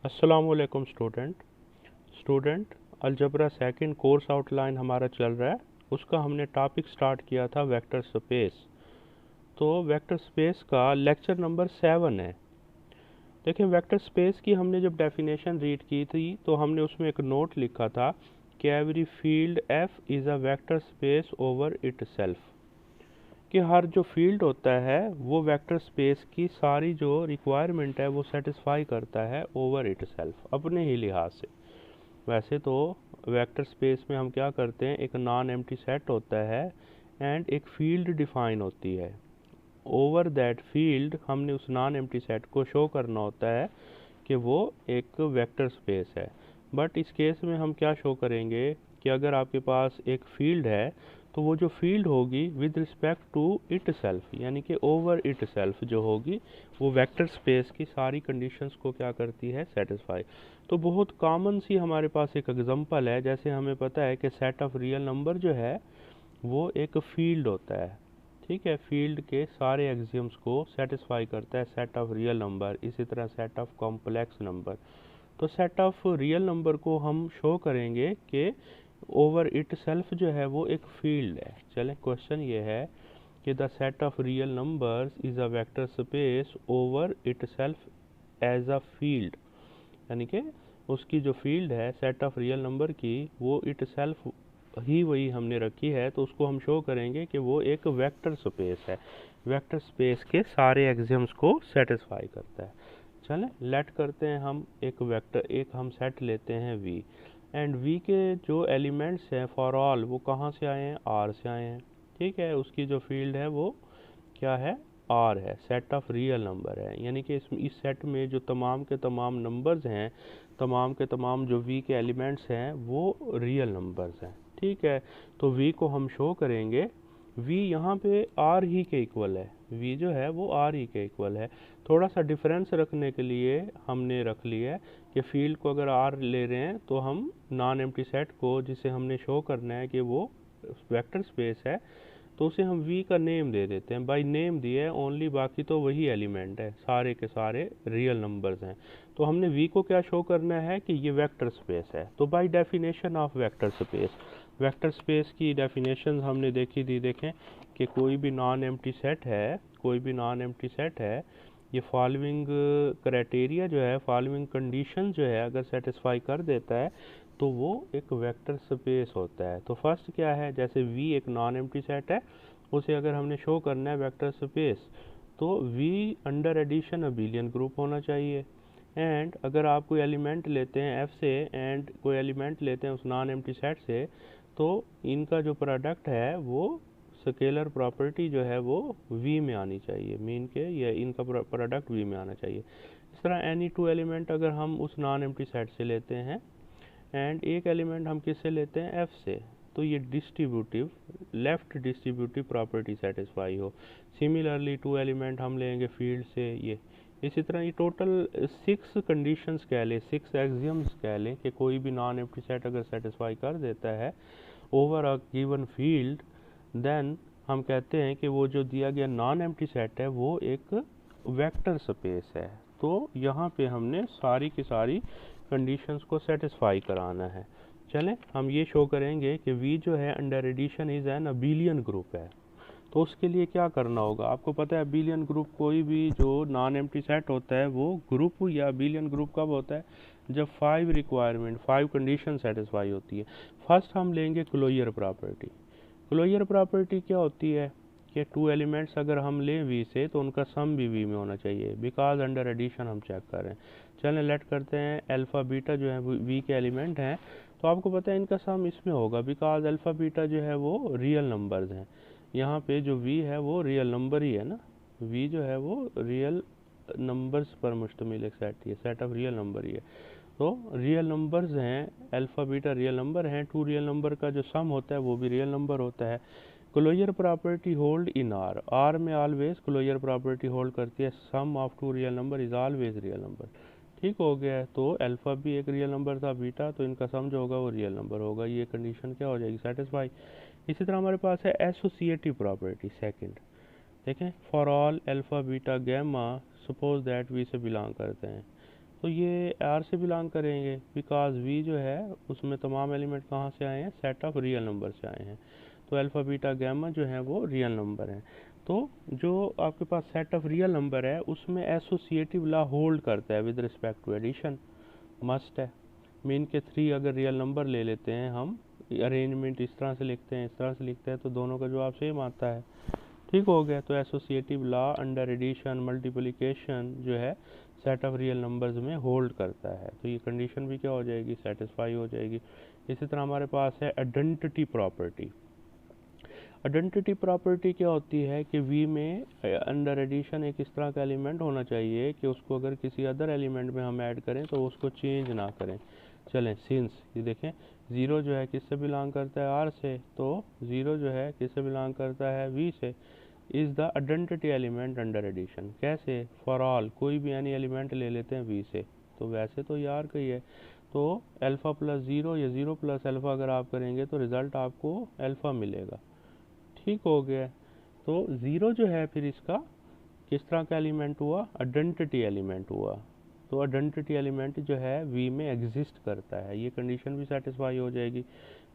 अस्सलामुअलैकुम student algebra second course outline हमारा चल रहा है। उसका हमने टॉपिक स्टार्ट किया था वेक्टर स्पेस। तो वेक्टर स्पेस का लेक्चर नंबर 7 है। देखिए, वेक्टर स्पेस की हमने जब डेफिनेशन रीड की थी तो हमने उसमें एक नोट लिखा था कि every field F is a vector space over itself, कि हर जो फील्ड होता है वो वेक्टर स्पेस की सारी जो रिक्वायरमेंट है वो सेटिस्फाई करता है ओवर इटसेल्फ, अपने ही लिहाज से। वैसे तो वेक्टर स्पेस में हम क्या करते हैं, एक नॉन एम्प्टी सेट होता है एंड एक फील्ड डिफाइन होती है। ओवर दैट फील्ड हमने उस नॉन एम्प्टी सेट को शो करना होता है कि वो एक वेक्टर स्पेस है। बट इस केस में हम क्या शो करेंगे कि अगर आपके पास एक फील्ड है तो वो जो फील्ड होगी with respect to itself, यानी कि ओवर इट सेल्फ जो होगी, वो वेक्टर स्पेस की सारी कंडीशंस को क्या करती है, सेटिस्फाई। तो बहुत कॉमन सी हमारे पास एक एग्जांपल है। जैसे हमें पता है कि सेट ऑफ रियल नंबर जो है वो एक फील्ड होता है। ठीक है, फील्ड के सारे एक्सियम्स को सेटिस्फाई करता है सेट ऑफ रियल नंबर, इसी तरह सेट ऑफ कॉम्प्लेक्स नंबर। तो सेट ऑफ रियल नंबर को हम शो करेंगे कि ओवर इट सेल्फ जो है वो एक फील्ड है। चले, क्वेश्चन ये है कि the set of real numbers is a vector space over itself as a field, यानी कि उसकी जो फील्ड है सेट ऑफ रियल नंबर की वो इट सेल्फ ही वही हमने रखी है, तो उसको हम शो करेंगे कि वो एक वेक्टर स्पेस है, वेक्टर स्पेस के सारे एक्सियम्स को सेटिस्फाई करता है। चलें, लेट करते हैं हम एक वेक्टर, एक हम सेट लेते हैं वी, एंड वी के जो एलिमेंट्स हैं फॉर ऑल वो कहाँ से आए हैं, आर से आए हैं। ठीक है, उसकी जो फील्ड है वो क्या है, आर है, सेट ऑफ रियल नंबर है, यानी कि इस सेट में जो तमाम के तमाम नंबर्स हैं, तमाम के तमाम जो वी के एलिमेंट्स हैं वो रियल नंबर्स हैं। ठीक है, तो वी को हम शो करेंगे, वी यहाँ पे आर ही के इक्वल है, वी जो है वो आर ही के इक्वल है। थोड़ा सा डिफरेंस रखने के लिए हमने रख लिया है कि फील्ड को अगर आर ले रहे हैं तो हम नॉन एम्प्टी सेट को, जिसे हमने शो करना है कि वो वेक्टर स्पेस है, तो उसे हम वी का नेम दे देते हैं। बाई नेम दिया है ओनली, बाकी तो वही एलिमेंट है, सारे के सारे रियल नंबर्स हैं। तो हमने वी को क्या शो करना है कि ये वेक्टर स्पेस है। तो by definition of vector space, vector space की डेफिनेशन हमने देखी थी। देखें कि कोई भी नॉन एम्प्टी सेट है, कोई भी नॉन एम्प्टी सेट है, ये फॉलोइंग क्राइटेरिया जो है, फॉलोइंग कंडीशन जो है, अगर सेटिस्फाई कर देता है तो वो एक वेक्टर स्पेस होता है। तो फर्स्ट क्या है, जैसे V एक नॉन एम्प्टी सेट है, उसे अगर हमने शो करना है वेक्टर स्पेस, तो V under addition abelian group होना चाहिए। एंड अगर आप कोई एलिमेंट लेते हैं F से एंड कोई एलिमेंट लेते हैं उस नॉन एम्प्टी सेट से, तो इनका जो प्रोडक्ट है वो स्केलर प्रॉपर्टी जो है वो V में आनी चाहिए, मीन के ये इनका प्रोडक्ट V में आना चाहिए। इस तरह एनी टू एलिमेंट अगर हम उस नॉन एम्प्टी सेट से लेते हैं एंड एक एलिमेंट हम किससे लेते हैं, एफ से, तो ये distributive, left distributive property satisfy हो। सिमिलरली टू एलिमेंट हम लेंगे फील्ड से ये। इसी तरह ये टोटल 6 कंडीशंस कह लें, 6 एक्सियम्स कह लें कि कोई भी नॉन एम्प्टी सेट अगर सेटिस्फाई कर देता है over a given field, then हम कहते हैं कि वो जो दिया गया नॉन एम्प्टी सेट है वो एक वेक्टर स्पेस है। तो यहाँ पे हमने सारी की सारी कंडीशंस को सेटिस्फाई कराना है। चलें, हम ये शो करेंगे कि V जो है under addition is an abelian group है। तो उसके लिए क्या करना होगा, आपको पता है अबेलियन ग्रुप, कोई भी जो नॉन एम्प्टी सेट होता है वो ग्रुप या अबेलियन ग्रुप कब होता है, जब 5 रिक्वायरमेंट, 5 कंडीशन सेटिस्फाई होती है। फर्स्ट हम लेंगे क्लोजर प्रॉपर्टी। क्लोजर प्रॉपर्टी क्या होती है कि टू एलिमेंट्स अगर हम लें वी से तो उनका सम भी वी में होना चाहिए, बिकॉज अंडर एडिशन हम चेक कर रहे हैं। चलें, लेट करते हैं अल्फ़ा बीटा जो है वी के एलिमेंट हैं, तो आपको पता है इनका सम इसमें होगा, बिकॉज अल्फ़ा बीटा जो है वो रियल नंबर्स हैं। यहाँ पे जो वी है वो रियल नंबर ही है ना, वी जो है वो रियल नंबर्स पर मुश्तमिल एक सेट, ये सेट ऑफ रियल नंबर ही है। तो रियल नंबर्स हैं, अल्फ़ा बीटा रियल नंबर हैं, टू रियल नंबर का जो सम होता है वो भी रियल नंबर होता है। Closure property hold in R, R में ऑलवेज क्लोजर प्रॉपर्टी होल्ड करती है, sum of two real number is always real number. ठीक हो गया है, तो अल्फ़ा भी एक रियल नंबर था बीटा, तो इनका सम जो होगा वो रियल नंबर होगा, ये कंडीशन क्या हो जाएगी, सेटिस्फाई। इसी तरह हमारे पास है एसोसिएटिव प्रॉपर्टी सेकंड। देखें, for all alpha beta gamma, suppose that V से बिलोंग करते हैं, तो ये आर से बिलोंग करेंगे, बिकॉज वी जो है उसमें तमाम एलिमेंट कहाँ से आए हैं, सेट ऑफ रियल नंबर से आए हैं। तो अल्फ़ा बीटा गैमा जो है वो रियल नंबर हैं। तो जो आपके पास सेट ऑफ रियल नंबर है उसमें एसोसिएटिव लॉ होल्ड करता है with respect to addition, must है। मीन के 3 अगर रियल नंबर ले लेते हैं हम, अरेंजमेंट इस तरह से लिखते हैं, इस तरह से लिखते हैं, तो दोनों का जवाब सेम आता है। ठीक हो गया। तो associative law under addition multiplication जो है सेट ऑफ रियल नंबर्स में होल्ड करता है। तो ये कंडीशन भी क्या हो जाएगी, सेटिस्फाई हो जाएगी। इसी तरह हमारे पास है आइडेंटिटी प्रॉपर्टी। आइडेंटिटी प्रॉपर्टी क्या होती है कि वी में अंडर एडिशन एक इस तरह का एलिमेंट होना चाहिए कि उसको अगर किसी अदर एलिमेंट में हम ऐड करें तो उसको चेंज ना करें। चलें, सिंस ये देखें, ज़ीरो जो है किससे बिलोंग करता है, आर से, तो ज़ीरो जो है किससे बिलोंग करता है, वी से। Is the identity element under addition. कैसे, फॉर ऑल, कोई भी एनी एलिमेंट ले लेते हैं वी से, तो वैसे तो यार का ही है। तो अल्फ़ा प्लस ज़ीरो या ज़ीरो प्लस अल्फ़ा अगर आप करेंगे तो रिज़ल्ट आपको अल्फ़ा मिलेगा। ठीक हो गया। तो ज़ीरो जो है फिर इसका किस तरह का एलिमेंट हुआ, आइडेंटिटी एलिमेंट हुआ। तो आइडेंटिटी एलिमेंट जो है वी में एग्जिस्ट करता है, ये कंडीशन भी सेटिस्फाई हो जाएगी।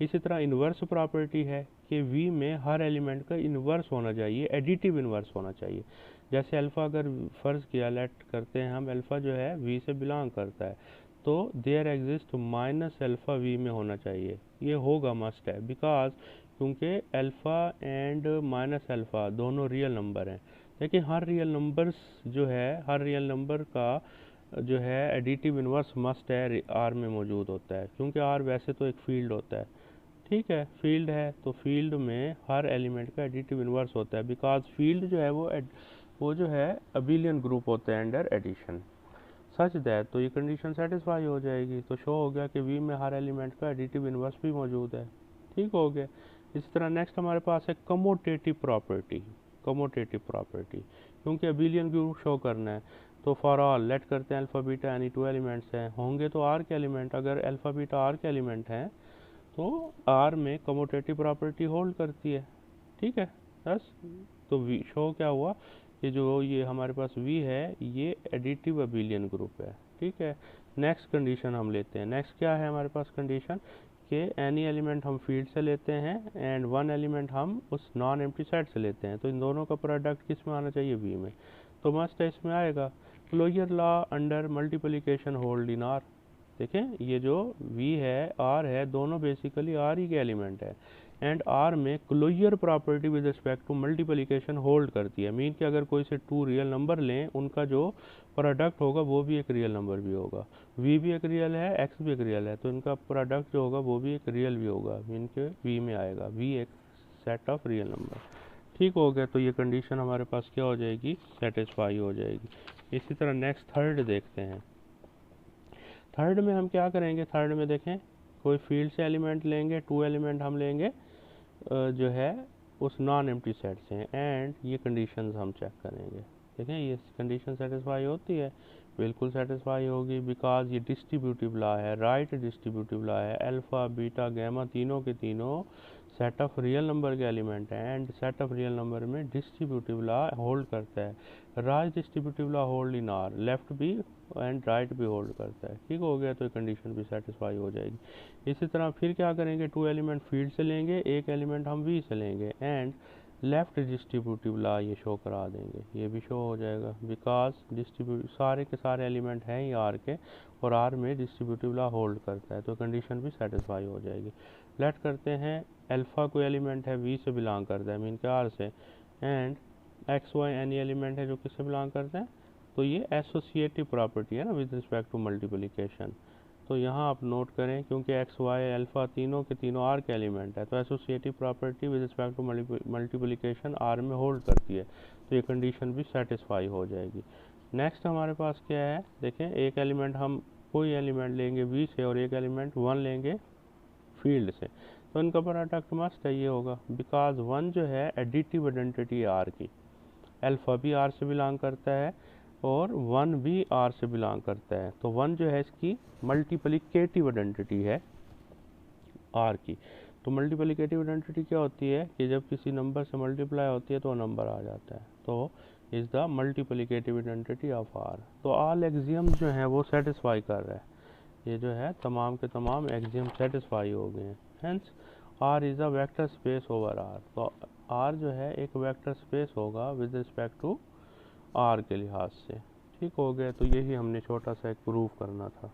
इसी तरह इन्वर्स प्रॉपर्टी है कि वी में हर एलिमेंट का इन्वर्स होना चाहिए, एडिटिव इन्वर्स होना चाहिए। जैसे अल्फ़ा अगर फ़र्ज़ किया, लेट करते हैं हम, अल्फ़ा जो है वी से बिलोंग करता है, तो there exist minus alpha V में होना चाहिए। ये होगा, मस्ट है, बिकॉज क्योंकि अल्फ़ा एंड माइनस अल्फ़ा दोनों रियल नंबर हैं। लेकिन हर रियल नंबर्स जो है, हर रियल नंबर का जो है एडिटिव इन्वर्स मस्ट है आर में मौजूद होता है, क्योंकि आर वैसे तो एक फील्ड होता है। ठीक है, फील्ड है तो फील्ड में हर एलिमेंट का एडिटिव इन्वर्स होता है, बिकॉज फील्ड जो है वो जो है अबिलियन ग्रुप होता है अंडर एडिशन, सच दैट। तो ये कंडीशन सेटिस्फाई हो जाएगी। तो शो हो गया कि वी में हर एलिमेंट का एडिटिव इन्वर्स भी मौजूद है। ठीक हो गया। इसी तरह नेक्स्ट हमारे पास है कमोटेटिव प्रॉपर्टी। कमोटेटिव प्रॉपर्टी क्योंकि अबिलियन ग्रुप शो करना है, तो फॉर ऑल लेट करते हैं अल्फ़ा बीटा यानी 2 एलिमेंट्स हैं, होंगे तो आर के एलिमेंट, अगर अल्फ़ा बीटा आर के एलिमेंट हैं तो आर में कमोटेटिव प्रॉपर्टी होल्ड करती है। ठीक है, बस। तो वी शो क्या हुआ कि जो ये हमारे पास वी है ये एडिटिव अबिलियन ग्रुप है। ठीक है। नेक्स्ट कंडीशन हम लेते हैं। नेक्स्ट क्या है हमारे पास कंडीशन कि एनी एलिमेंट हम फील्ड से लेते हैं एंड वन एलिमेंट हम उस नॉन एम्प्टी सेट से लेते हैं, तो इन दोनों का प्रोडक्ट किस में आना चाहिए, वी में। तो मस्ट है, इसमें आएगा। Closure law under multiplication hold in R. देखें, ये जो v है, r है, दोनों बेसिकली r ही के एलिमेंट है एंड r में closure property with respect to multiplication hold करती है। मीन कि अगर कोई से 2 रियल नंबर लें, उनका जो प्रोडक्ट होगा वो भी एक रियल नंबर भी होगा। v भी एक रियल है, x भी एक रियल है, तो इनका प्रोडक्ट जो होगा वो भी एक रियल भी होगा, मीन के v में आएगा, v एक सेट ऑफ रियल नंबर। ठीक हो गया। तो ये कंडीशन हमारे पास क्या हो जाएगी, सेटिस्फाई हो जाएगी। इसी तरह नेक्स्ट थर्ड देखते हैं। थर्ड में हम क्या करेंगे, थर्ड में देखें, कोई फील्ड से एलिमेंट लेंगे, 2 एलिमेंट हम लेंगे जो है उस नॉन एम्प्टी सेट से, एंड ये कंडीशंस हम चेक करेंगे। देखें, ये कंडीशन सेटिस्फाई होती है, बिल्कुल सेटिस्फाई होगी, बिकॉज ये डिस्ट्रीब्यूटिव लॉ है, राइट डिस्ट्रीब्यूटिव लॉ है। अल्फ़ा बीटा गैमा तीनों के तीनों सेट ऑफ रियल नंबर के एलिमेंट हैं and set of real number में डिस्ट्रीब्यूटिव लॉ होल्ड करता है। Right distributive law hold in are, left भी एंड राइट भी होल्ड करता है। ठीक हो गया। तो ये कंडीशन भी सेटिस्फाई हो जाएगी। इसी तरह फिर क्या करेंगे, 2 एलिमेंट फील्ड से लेंगे, एक एलिमेंट हम वी से लेंगे एंड लेफ्ट डिस्ट्रीब्यूटिव लॉ ये शो करा देंगे, ये भी शो हो जाएगा, बिकॉज डिस्ट्रीब्यूट सारे के सारे एलिमेंट हैं ही आर के और आर में डिस्ट्रीब्यूटिव लॉ होल्ड करता है, तो कंडीशन भी सेटिस्फाई हो जाएगी। लेट करते हैं अल्फ़ा कोई एलिमेंट है वी से बिलोंग करता है, मीन के आर से, and x y any element है जो किससे बिलोंग करते हैं, तो ये एसोसिएटिव प्रॉपर्टी है ना विद रिस्पेक्ट टू मल्टीप्लिकेशन। तो यहाँ आप नोट करें, क्योंकि एक्स वाई अल्फ़ा तीनों के तीनों आर के एलिमेंट है, तो associative property with respect to multiplication R में होल्ड करती है, तो ये कंडीशन भी सेटिस्फाई हो जाएगी। नेक्स्ट हमारे पास क्या है, देखें, एक एलिमेंट हम कोई एलिमेंट लेंगे वी से और एक एलिमेंट 1 लेंगे फील्ड से, तो इनका प्रोडक्ट मस्ट है, ये होगा, बिकॉज 1 जो है एडिटिव आइडेंटिटी आर की, अल्फ़ा भी आर से बिलोंग करता है और 1 भी आर से बिलोंग करता है, तो 1 जो है इसकी मल्टीप्लिकेटिव आइडेंटिटी है आर की। तो मल्टीप्लिकेटिव आइडेंटिटी क्या होती है कि जब किसी नंबर से मल्टीप्लाई होती है तो नंबर आ जाता है। तो is the multiplicative identity of R. तो ऑल एक्सियम्स जो हैं वो सेटिस्फाई कर रहा है, ये जो है तमाम के तमाम एक्सियम सेटिस्फाई हो गए हैं। Hence R is a vector space over R. तो आर जो है एक वेक्टर स्पेस होगा विद रिस्पेक्ट टू आर के लिहाज से। ठीक हो गया, तो यही हमने छोटा सा एक प्रूफ करना था।